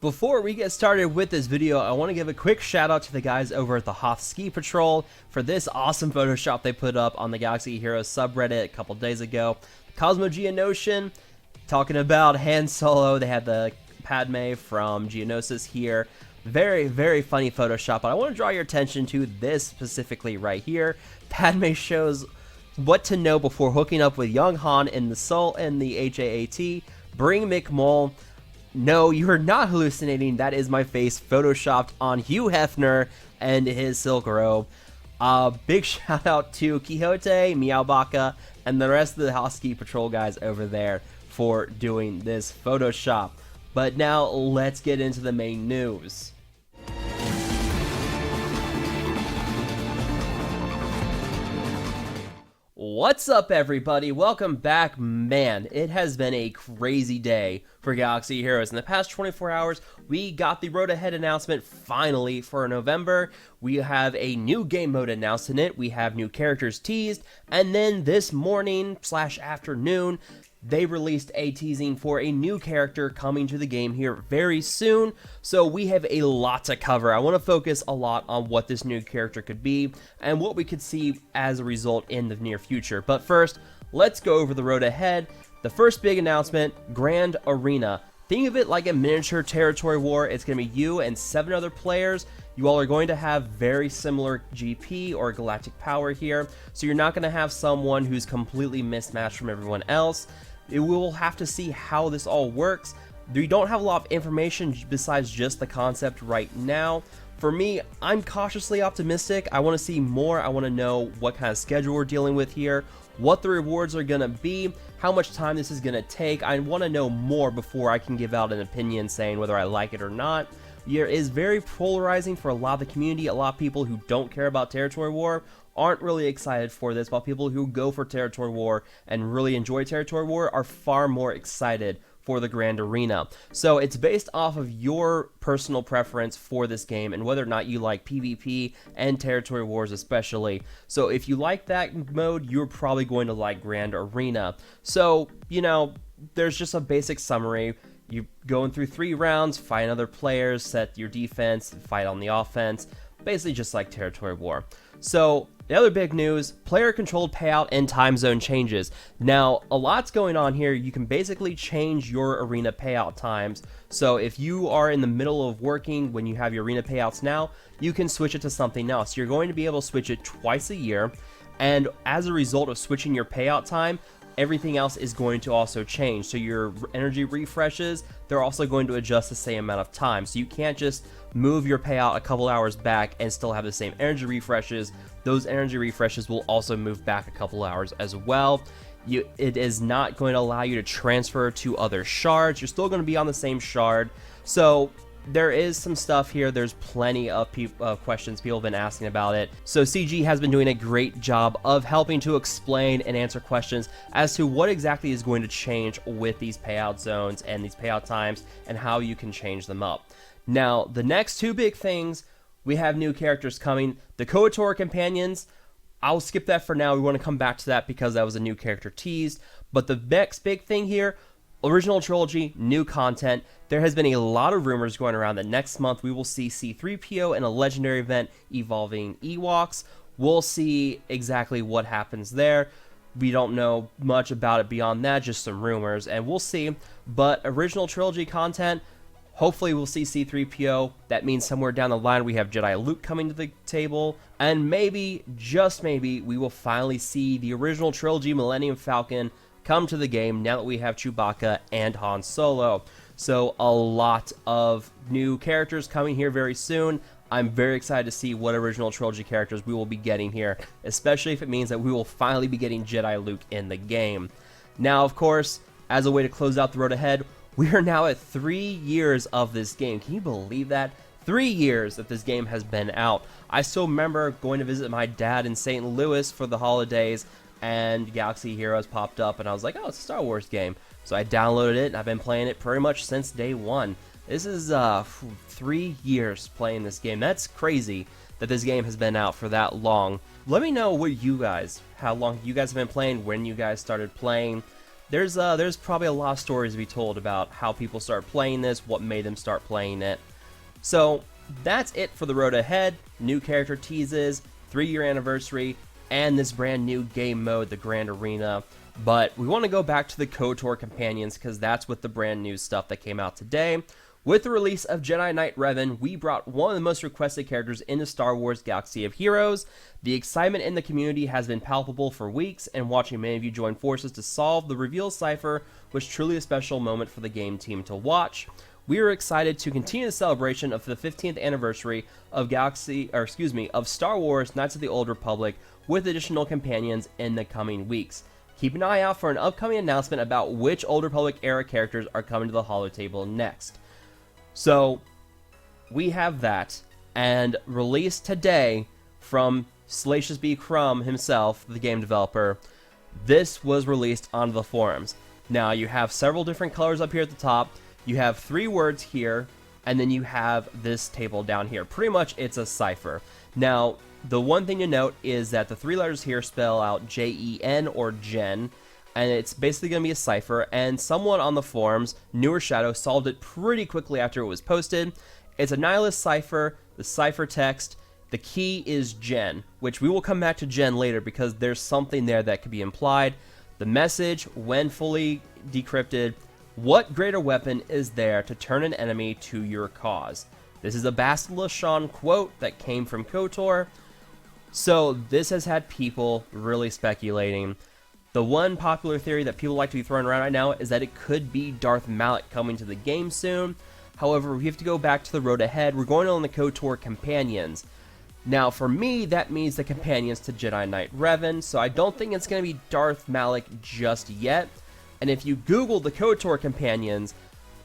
Before we get started with this video, I want to give a quick shout out to the guys over at the Hoth Ski Patrol for this awesome Photoshop they put up on the Galaxy Heroes subreddit a couple days ago. Cosmo Geonosian, talking about Han Solo, they had the Padme from Geonosis here. Very, very funny Photoshop, but I want to draw your attention to this specifically right here. Padme shows what to know before hooking up with young Han in the Soul and the HAAT. Bring McMull. No, you are not hallucinating. That is my face photoshopped on Hugh Hefner and his silk robe. Big shout out to Quixote, Meowbaka, and the rest of the Hoth Ski Patrol guys over there for doing this Photoshop. But now let's get into the main news. What's up, everybody? Welcome back. Man, it has been a crazy day for Galaxy Heroes. In the past 24 hours, we got the Road Ahead announcement finally for November. We have a new game mode announced in it. We have new characters teased. And then this morning / afternoon, they released a teasing for a new character coming to the game here very soon. So we have a lot to cover. I want to focus a lot on what this new character could be and what we could see as a result in the near future. But first, let's go over the road ahead. The first big announcement, Grand Arena. Think of it like a miniature territory war. It's going to be you and 7 other players. You all are going to have very similar GP or galactic power here. So you're not going to have someone who's completely mismatched from everyone else. We will have to see how this all works. We don't have a lot of information besides just the concept right now. For me, I'm cautiously optimistic. I want to see more. I want to know what kind of schedule we're dealing with here, what the rewards are going to be, how much time this is going to take. I want to know more before I can give out an opinion saying whether I like it or not. It is very polarizing for a lot of the community. A lot of people who don't care about Territory War aren't really excited for this, while people who go for Territory War and really enjoy Territory War are far more excited for the Grand Arena. So it's based off of your personal preference for this game and whether or not you like PvP and Territory Wars especially. So if you like that mode, you're probably going to like Grand Arena. So, you know, there's just a basic summary. You're going through 3 rounds, fight other players, set your defense, fight on the offense, basically just like Territory War. So the other big news, player-controlled payout and time zone changes. Now, a lot's going on here. You can basically change your arena payout times. So if you are in the middle of working when you have your arena payouts now, you can switch it to something else. You're going to be able to switch it twice a year, and as a result of switching your payout time, everything else is going to also change. So your energy refreshes, they're also going to adjust the same amount of time. So you can't just move your payout a couple hours back and still have the same energy refreshes. Those energy refreshes will also move back a couple hours as well. It is not going to allow you to transfer to other shards. You're still going to be on the same shard. So there is some stuff here. There's plenty of questions people have been asking about it. So CG has been doing a great job of helping to explain and answer questions as to what exactly is going to change with these payout zones and these payout times and how you can change them up. Now, the next 2 big things, we have new characters coming. The KOTOR companions, I'll skip that for now. We want to come back to that because that was a new character teased. But the next big thing here, original trilogy, new content. There has been a lot of rumors going around that next month we will see C-3PO in a legendary event involving Ewoks. We'll see exactly what happens there. We don't know much about it beyond that, just some rumors, and we'll see. But original trilogy content, hopefully we'll see C-3PO. That means somewhere down the line we have Jedi Luke coming to the table. And maybe, just maybe, we will finally see the original trilogy Millennium Falcon come to the game now that we have Chewbacca and Han Solo. So a lot of new characters coming here very soon. I'm very excited to see what original trilogy characters we will be getting here, especially if it means that we will finally be getting Jedi Luke in the game. Now, of course, as a way to close out the road ahead, we are now at 3 years of this game. Can you believe that? 3 years that this game has been out. I still remember going to visit my dad in St. Louis for the holidays, and Galaxy Heroes popped up, and I was like, oh, it's a Star Wars game. So I downloaded it, and I've been playing it pretty much since day one. This is 3 years playing this game. That's crazy that this game has been out for that long. Let me know how long you guys have been playing, when you guys started playing. there's probably a lot of stories to be told about how people start playing this, what made them start playing it. So that's it for the road ahead. New character teases, 3-year anniversary, and this brand new game mode, the Grand Arena. But we want to go back to the KOTOR companions because that's what the brand new stuff that came out today. With the release of Jedi Knight Revan, we brought one of the most requested characters into Star Wars Galaxy of Heroes. The excitement in the community has been palpable for weeks, and watching many of you join forces to solve the reveal cipher was truly a special moment for the game team to watch. We are excited to continue the celebration of the 15th anniversary of of Star Wars Knights of the Old Republic with additional companions in the coming weeks. Keep an eye out for an upcoming announcement about which Old Republic era characters are coming to the holotable next. So, we have that, and released today from Salacious B. Crumb himself, the game developer, this was released onto the forums. Now, you have several different colors up here at the top, you have 3 words here, and then you have this table down here. Pretty much, it's a cipher. Now, the one thing to note is that the 3 letters here spell out Jen or Gen, and it's basically going to be a cipher, and someone on the forums, Newer Shadow, solved it pretty quickly after it was posted. It's a nihilist cipher, the cipher text, the key is Gen, which we will come back to Gen later because there's something there that could be implied. The message, when fully decrypted, what greater weapon is there to turn an enemy to your cause? This is a Bastila Shan quote that came from KOTOR. So this has had people really speculating. The one popular theory that people like to be throwing around right now is that it could be Darth Malak coming to the game soon. However, we have to go back to the road ahead. We're going on the KOTOR companions. Now, for me, that means the companions to Jedi Knight Revan, so I don't think it's going to be Darth Malak just yet. And if you Google the KOTOR companions,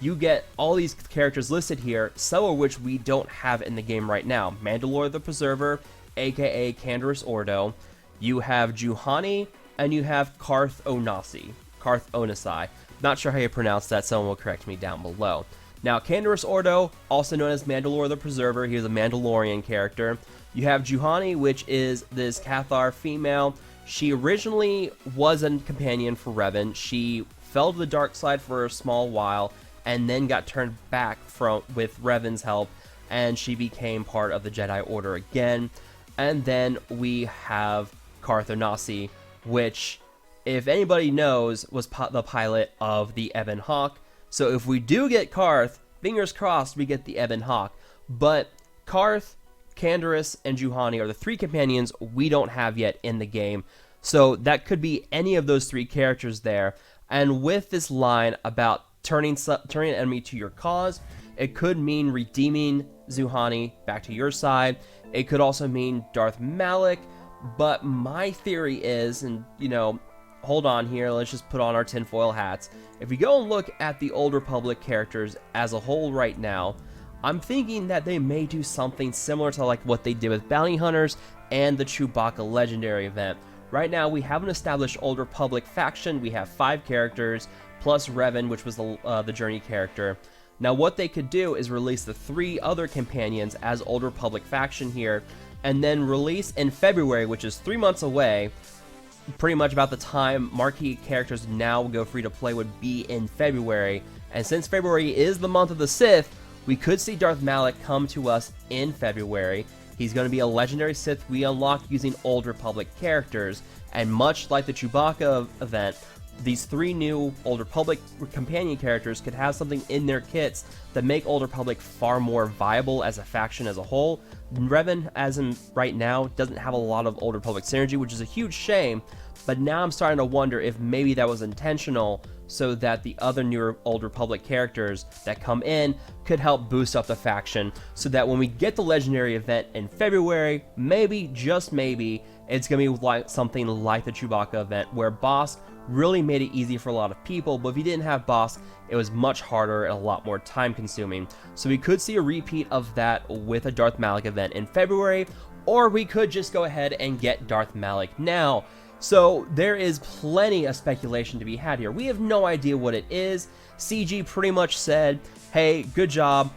you get all these characters listed here, some of which we don't have in the game right now. Mandalore the Preserver, aka Canderous Ordo. You have Juhani, and you have Carth Onasi. Not sure how you pronounce that, someone will correct me down below. Now, Canderous Ordo, also known as Mandalore the Preserver, he is a Mandalorian character. You have Juhani, which is this Cathar female. She originally was a companion for Revan. She fell to the dark side for a small while, and then got turned back with Revan's help, and she became part of the Jedi Order again. And then we have Carth Onasi, which, if anybody knows, was the pilot of the Ebon Hawk. So if we do get Carth, fingers crossed we get the Ebon Hawk. But Carth, Canderous, and Juhani are the 3 companions we don't have yet in the game. So that could be any of those 3 characters there. And with this line about turning an enemy to your cause, it could mean redeeming Juhani back to your side. It could also mean Darth Malak. But my theory is, and hold on here, let's just put on our tinfoil hats. If we go and look at the Old Republic characters as a whole right now, I'm thinking that they may do something similar to like what they did with Bounty Hunters and the Chewbacca Legendary event. Right now, we have an established Old Republic faction. We have 5 characters, plus Revan, which was the Journey character. Now, what they could do is release the 3 other companions as Old Republic faction here, and then release in February, which is 3 months away, pretty much about the time marquee characters now go free to play would be in February. And since February is the month of the Sith, we could see Darth Malak come to us in February. He's going to be a legendary Sith we unlock using Old Republic characters, and much like the Chewbacca event, these 3 new Old Republic companion characters could have something in their kits that make Old Republic far more viable as a faction as a whole. Revan, as in right now, doesn't have a lot of Old Republic synergy, which is a huge shame, but now I'm starting to wonder if maybe that was intentional so that the other newer Old Republic characters that come in could help boost up the faction, so that when we get the Legendary event in February, maybe, just maybe, it's going to be like something like the Chewbacca event, where Bosk really made it easy for a lot of people, but if you didn't have Bosk, it was much harder and a lot more time consuming. So we could see a repeat of that with a Darth Malak event in February, or we could just go ahead and get Darth Malak now. So there is plenty of speculation to be had here. We have no idea what it is. CG pretty much said, hey, good job,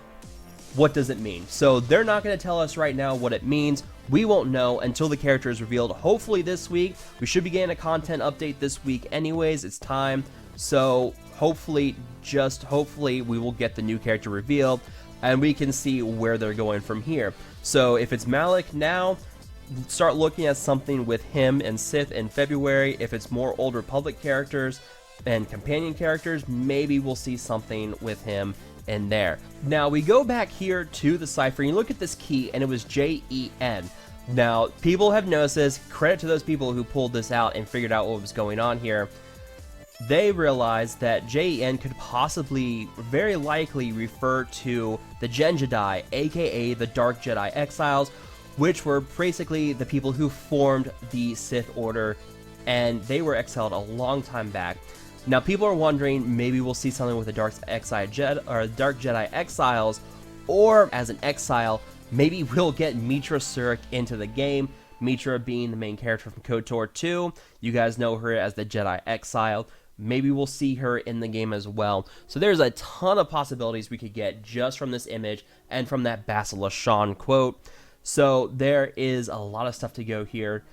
what does it mean? So they're not going to tell us right now what it means. We won't know until the character is revealed, hopefully this week. We should be getting a content update this week anyways. It's time. So hopefully, just hopefully, we will get the new character revealed and we can see where they're going from here. So if it's Malik now, start looking at something with him and Sith in February. If it's more Old Republic characters and companion characters, maybe we'll see something with him in there. Now we go back here to the cipher and you look at this key and it was JEN. Now people have noticed this. Credit to those people who pulled this out and figured out what was going on here. They realized that JEN could possibly, very likely, refer to the Gen Jedi, aka the Dark Jedi Exiles, which were basically the people who formed the Sith Order, and they were exiled a long time back. Now people are wondering, maybe we'll see something with the Dark Jedi Exiles, or as an exile, maybe we'll get Mitra Surik into the game. Mitra being the main character from KOTOR 2. You guys know her as the Jedi Exile. Maybe we'll see her in the game as well. So there's a ton of possibilities we could get just from this image and from that Basilisk Sean quote. So there is a lot of stuff to go here.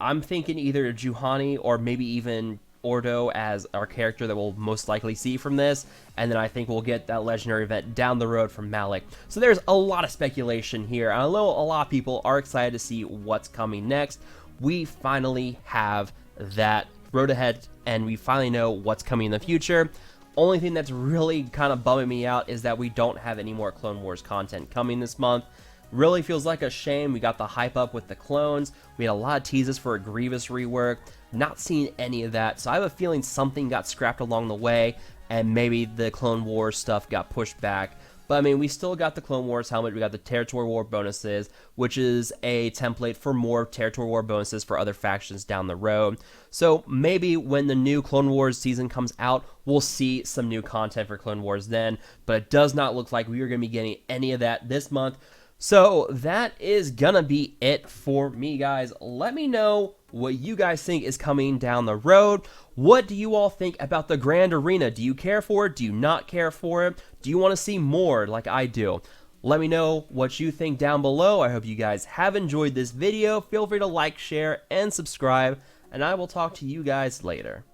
I'm thinking either Juhani or maybe even Ordo as our character that we'll most likely see from this, and then I think we'll get that legendary event down the road from Malik. So there's a lot of speculation here. I know a lot of people are excited to see what's coming next. We finally have that road ahead, and we finally know what's coming in the future. Only thing that's really kind of bumming me out is that we don't have any more Clone Wars content coming this month. Really feels like a shame. We got the hype up with the clones. We had a lot of teases for a Grievous rework. Not seeing any of that, so I have a feeling something got scrapped along the way, and maybe the Clone Wars stuff got pushed back. But I mean, we still got the Clone Wars helmet, we got the Territory War bonuses, which is a template for more Territory War bonuses for other factions down the road. So maybe when the new Clone Wars season comes out, we'll see some new content for Clone Wars then, but it does not look like we are going to be getting any of that this month. So that is gonna be it for me, guys. Let me know what you guys think is coming down the road. What do you all think about the Grand Arena? Do you care for it? Do you not care for it? Do you want to see more like I do? Let me know what you think down below. I hope you guys have enjoyed this video. Feel free to like, share, and subscribe, and I will talk to you guys later.